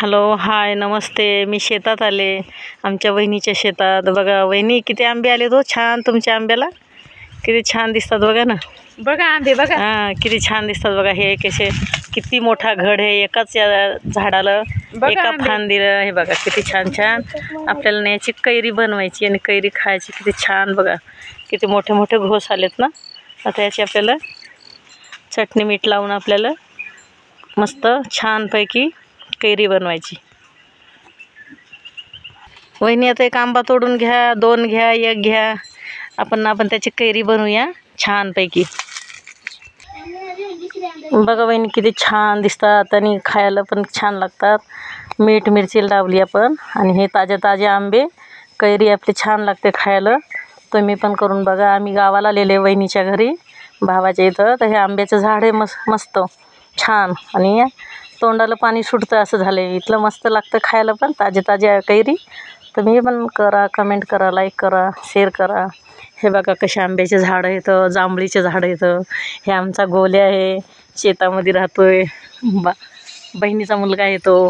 Hello hi नमस्ते. मी शेतात आले, आमच्या वहिनीच्या शेतात. बघा वहिनी किती आंबे आले तो छान. तुमच्या आंब्याला किती छान दिसतात बघा ना. बघा आंबे बघा. किती छान दिसतात बघा. हे कसे किती मोठा घड आहे एकाच झाडाला एका फांदीला. हे बघा किती छान छान. आपल्याला याची कैरी बनवायची आणि कैरी खायची. किती छान बघा, किती मोठे मोठे घोस आलेत ना. आता याची आपल्याला चटणी मीठ लावून आपल्याला मस्त छानपैकी कैरी बनवायची. वहिनी आता एक आंबा तोडून घ्या, 2 घ्या, 1 घ्या. आपण त्याची कैरी बनवूया छानपैकी. बघा वहिनी किती छान दिसतात आणि खायला पण छान लागतात. मीठ मिरची लावली आपण आणि हे ताजे ताजे आंबे कैरी आपली छान लागते खायला. तुम्ही पण करून बघा. आम्ही गावाला आलेले वहिनीच्या घरी भावाच्या इथं. तर हे आंब्याचं झाड आहे मस्त छान आणि तोंडाला पाणी सुटतं असं झालं आहे. इथलं मस्त लागतं खायला पण ताजे ताजे कैरी. तुम्ही पण करा, कमेंट करा, लाईक करा, शेअर करा. हे बघा कसे आंब्याचे झाडं येतं, जांभळीचे झाडं येतं. हे आमचा गोल्या आहे, शेतामध्ये राहतोय. बहिणीचा मुलगा येतो.